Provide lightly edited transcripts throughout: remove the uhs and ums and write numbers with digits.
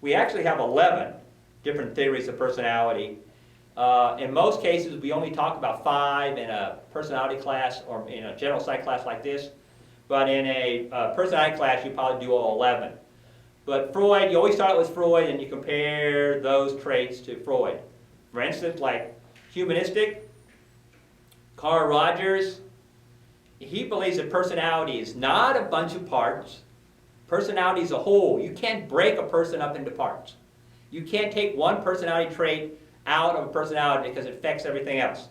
We actually have 11 different theories of personality. In most cases, we only talk about 5 in a personality class or in a general psych class like this. But in a personality class, you probably do all 11. But Freud, you always start with Freud and you compare those traits to Freud. For instance, like humanistic, Carl Rogers, he believes that personality is not a bunch of parts. Personality is a whole. You can't break a person up into parts. You can't take one personality trait out of a personality because it affects everything else.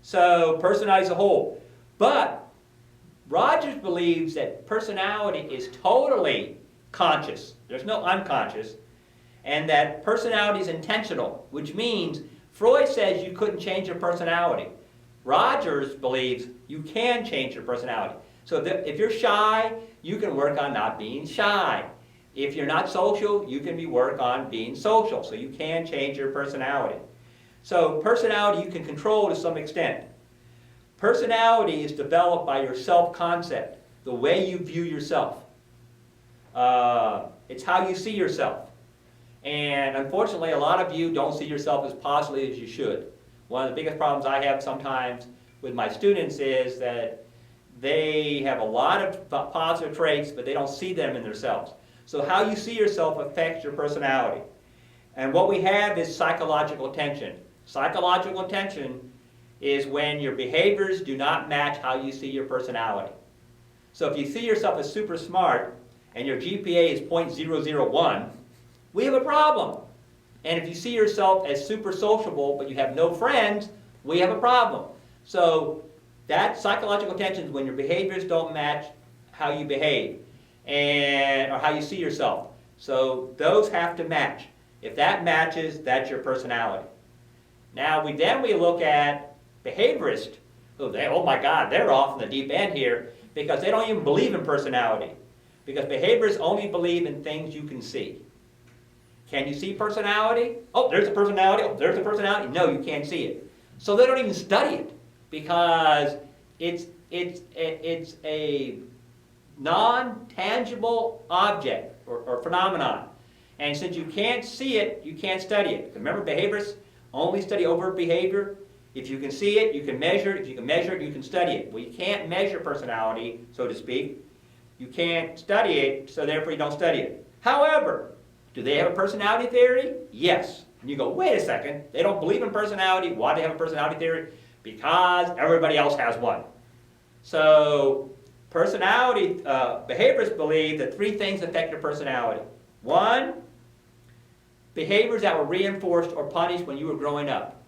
So personality is a whole. But Rogers believes that personality is totally conscious. There's no unconscious. And that personality is intentional, which means Freud says you couldn't change your personality. Rogers believes you can change your personality. So if you're shy, you can work on not being shy. If you're not social, you can work on being social. So you can change your personality. So personality you can control to some extent. Personality is developed by your self-concept, the way you view yourself. It's how you see yourself. And unfortunately, a lot of you don't see yourself as positively as you should. One of the biggest problems I have sometimes with my students is that they have a lot of positive traits, but they don't see them in themselves. So how you see yourself affects your personality. And what we have is psychological tension. Psychological tension is when your behaviors do not match how you see your personality. So if you see yourself as super smart and your GPA is .001, we have a problem. And if you see yourself as super sociable but you have no friends, we have a problem. So that psychological tension is when your behaviors don't match how you behave or how you see yourself. So those have to match. If that matches, that's your personality. Now we look at behaviorists. Oh my God, they're off in the deep end here because they don't even believe in personality. Because behaviorists only believe in things you can see. Can you see personality? Oh, there's a personality. Oh, there's a personality. No, you can't see it. So they don't even study it because it's a non-tangible object or phenomenon. And since you can't see it, you can't study it. Remember, behaviorists only study overt behavior. If you can see it, you can measure it. If you can measure it, you can study it. Well, you can't measure personality, so to speak. You can't study it, so therefore you don't study it. However, do they have a personality theory? Yes. And you go, wait a second, they don't believe in personality. Why do they have a personality theory? Because everybody else has one. So personality, behaviorists believe that 3 things affect your personality. 1, behaviors that were reinforced or punished when you were growing up.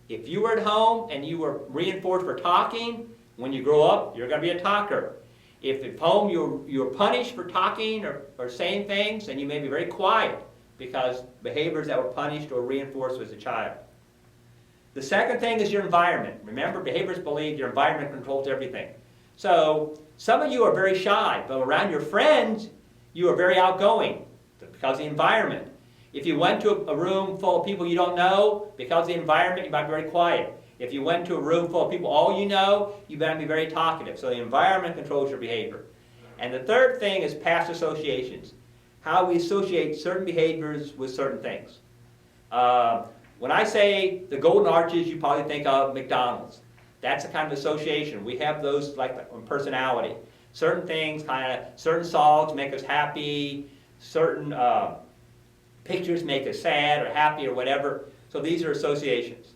If you were at home and you were reinforced for talking, when you grow up, you're going to be a talker. If at home you're punished for talking or saying things, then you may be very quiet because behaviors that were punished or reinforced as a child. The second thing is your environment. Remember, behaviorists believe your environment controls everything. So some of you are very shy, but around your friends, you are very outgoing because of the environment. If you went to a room full of people you don't know, because of the environment, you might be very quiet. If you went to a room full of people all you know, you better be very talkative. So the environment controls your behavior. And the third thing is past associations. How we associate certain behaviors with certain things. When I say the golden arches, you probably think of McDonald's. That's the kind of association. We have those like on personality. Certain things, certain songs make us happy. Certain pictures make us sad or happy or whatever. So these are associations.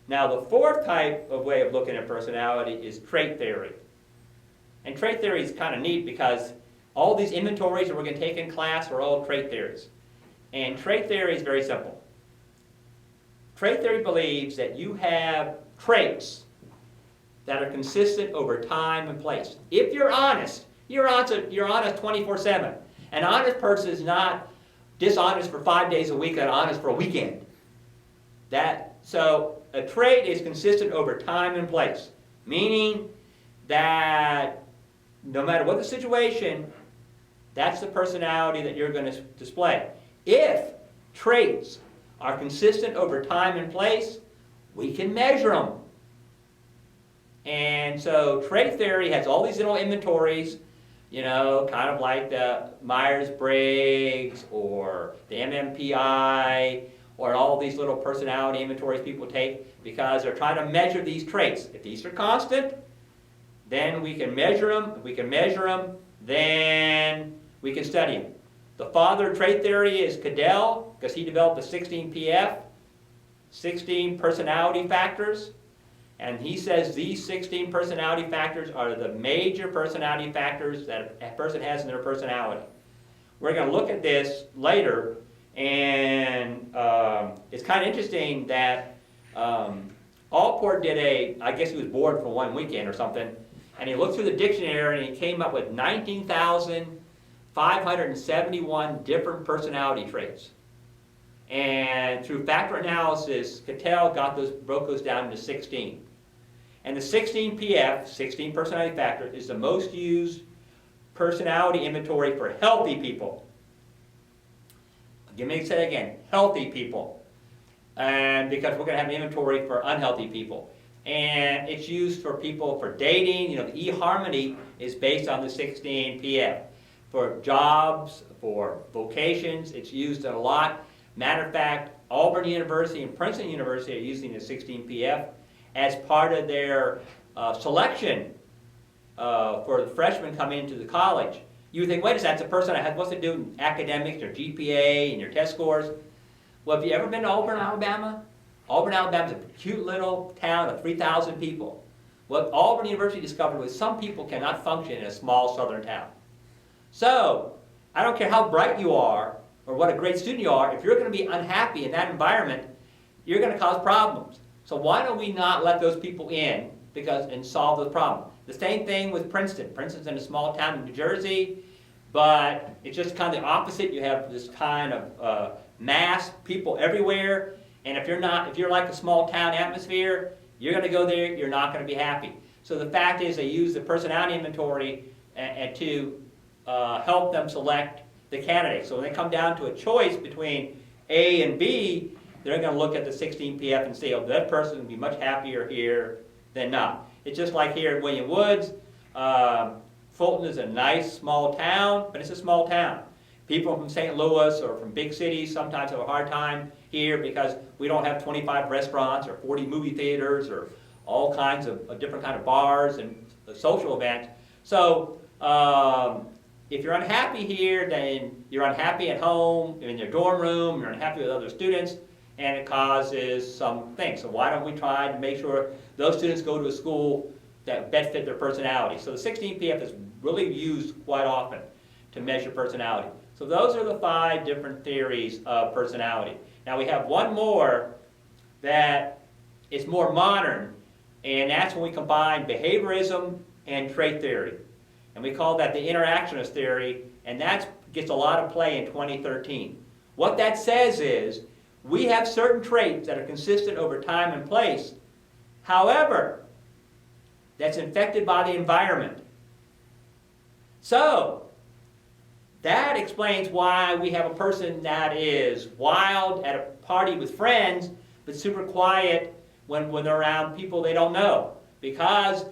Now the fourth type of way of looking at personality is trait theory. And trait theory is kind of neat because all these inventories that we're going to take in class are all trait theories. And trait theory is very simple. Trait theory believes that you have traits that are consistent over time and place. If you're honest, you're honest 24/7. An honest person is not dishonest for 5 days a week and honest for a weekend. So a trait is consistent over time and place, meaning that no matter what the situation, that's the personality that you're going to display. If traits are consistent over time and place, we can measure them. And so trait theory has all these little inventories You know, kind of like the Myers-Briggs or the MMPI or all these little personality inventories people take, because they're trying to measure these traits. If these are constant, then we can measure them. If we can measure them, then we can study them. The father of trait theory is Cadell, because he developed the 16 PF, 16 personality factors. And he says these 16 personality factors are the major personality factors that a person has in their personality. We're going to look at this later, and it's kind of interesting that Allport did I guess he was bored for one weekend or something, and he looked through the dictionary and he came up with 19,571 different personality traits. And through factor analysis, Cattell broke those down into 16. And the 16 PF, 16 personality factor, is the most used personality inventory for healthy people. Let me say that again, healthy people. And because we're going to have an inventory for unhealthy people. And it's used for people for dating. You know, the eHarmony is based on the 16 PF. For jobs, for vocations, it's used a lot. Matter of fact, Auburn University and Princeton University are using the 16 PF as part of their selection for the freshmen coming into the college. You would think, wait a second, that's a person that has what's to do with academics, their GPA, and your test scores. Well, have you ever been to Auburn, Alabama? Auburn, Alabama is a cute little town of 3,000 people. What Auburn University discovered was some people cannot function in a small southern town. So, I don't care how bright you are or what a great student you are, if you're going to be unhappy in that environment, you're going to cause problems. So why don't we not let those people in and solve the problem? The same thing with Princeton. Princeton's in a small town in New Jersey, but it's just kind of the opposite. You have this kind of mass people everywhere, and if you're like a small town atmosphere, you're going to go there, you're not going to be happy. So the fact is they use the personality inventory to help them select the candidates. So when they come down to a choice between A and B, they're going to look at the 16 PF and say, oh, that person would be much happier here than not. It's just like here at William Woods. Fulton is a nice small town, but it's a small town. People from St. Louis or from big cities sometimes have a hard time here because we don't have 25 restaurants or 40 movie theaters or all kinds of different kind of bars and social events. So if you're unhappy here, then you're unhappy at home, in your dorm room, you're unhappy with other students, and it causes some things. So why don't we try to make sure those students go to a school that best fit their personality? So the 16 PF is really used quite often to measure personality. So those are the 5 different theories of personality. Now we have one more that is more modern, and that's when we combine behaviorism and trait theory. And we call that the interactionist theory, and that gets a lot of play in 2013. What that says is, we have certain traits that are consistent over time and place. However, that's infected by the environment. So, that explains why we have a person that is wild at a party with friends, but super quiet when they're around people they don't know. Because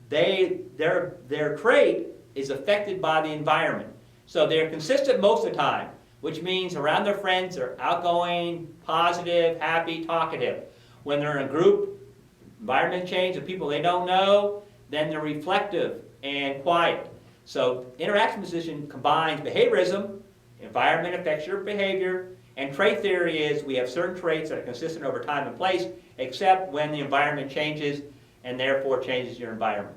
their trait is affected by the environment. So they're consistent most of the time, which means around their friends they're outgoing, positive, happy, talkative. When they're in a group, environment change of people they don't know, then they're reflective and quiet. So interaction position combines behaviorism, environment affects your behavior, and trait theory is we have certain traits that are consistent over time and place, except when the environment changes and therefore changes your environment.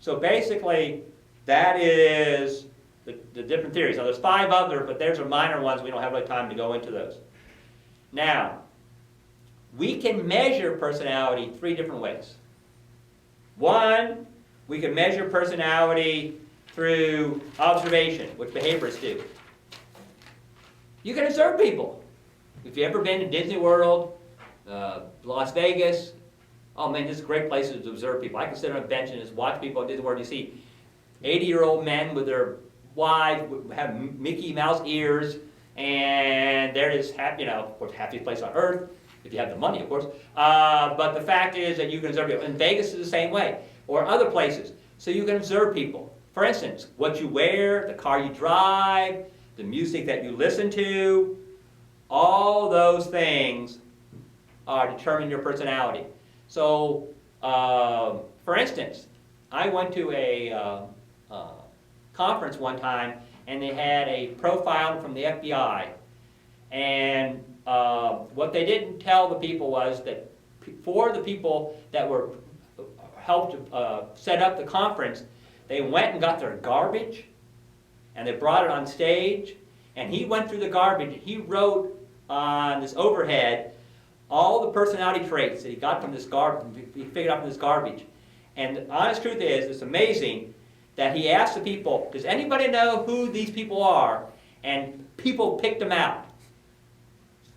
So basically, that is the different theories. Now there's 5 other, but there's are minor ones. We don't have enough time to go into those. Now, we can measure personality 3 different ways. One, we can measure personality through observation, which behaviorists do. You can observe people. If you've ever been to Disney World, Las Vegas, oh man, this is great places to observe people. I can sit on a bench and just watch people at Disney World. You see 80-year-old men with their wives, have Mickey Mouse ears, and they're just happy, of course, happiest place on earth, if you have the money, of course. But the fact is that you can observe people. And Vegas is the same way, or other places. So you can observe people. For instance, what you wear, the car you drive, the music that you listen to, all those things determine your personality. So, for instance, I went to a conference one time, and they had a profile from the FBI. And what they didn't tell the people was that for the people that were helped set up the conference, they went and got their garbage, and they brought it on stage, and he went through the garbage, and he wrote on this overhead all the personality traits that he got from this garbage, he figured out from this garbage. And the honest truth is, it's amazing that he asked the people, does anybody know who these people are? And people picked them out.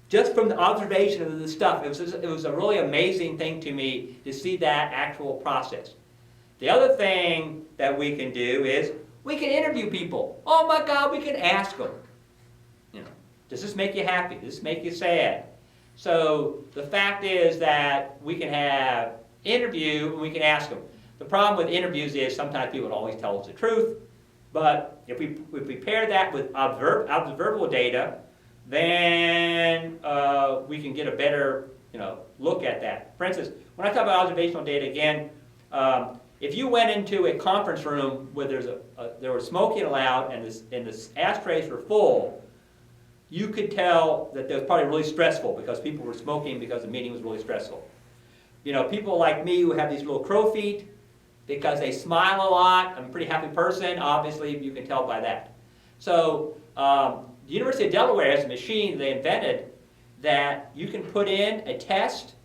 Just from the observation of the stuff. It was a really amazing thing to me to see that actual process. The other thing that we can do is we can interview people. Oh my God, we can ask them. You know, does this make you happy? Does this make you sad? So the fact is that we can have interview and we can ask them. The problem with interviews is sometimes people don't always tell us the truth, but if we pair that with observable data, then we can get a better look at that. For instance, when I talk about observational data again, if you went into a conference room where there was smoking allowed and the ashtrays were full, you could tell that it was probably really stressful because people were smoking because the meeting was really stressful. You know, people like me who have these little crow feet, because they smile a lot, I'm a pretty happy person, obviously you can tell by that. So the University of Delaware has a machine they invented that you can put in a test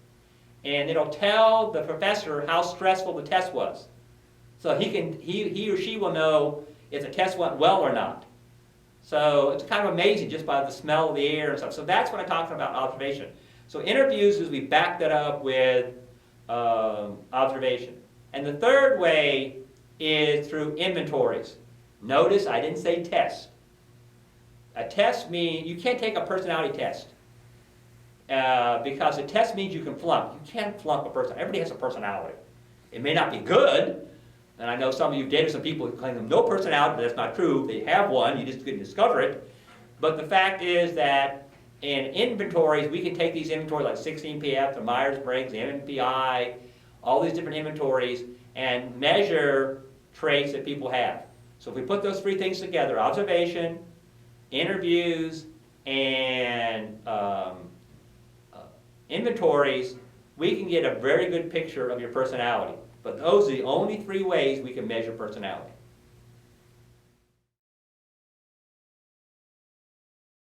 and it'll tell the professor how stressful the test was. So he or she will know if the test went well or not. So it's kind of amazing just by the smell of the air and stuff. So that's what I'm talking about observation. So interviews is we back that up with observation. And the third way is through inventories. Notice I didn't say test. A test means you can't take a personality test because a test means you can flunk. You can't flunk a person. Everybody has a personality. It may not be good, and I know some of you dated some people who claim them no personality, but that's not true. They have one, you just couldn't discover it. But the fact is that in inventories, we can take these inventories like 16PF, the Myers-Briggs, the MMPI, all these different inventories, and measure traits that people have. So if we put those three things together, observation, interviews, and inventories, we can get a very good picture of your personality. But those are the only three ways we can measure personality.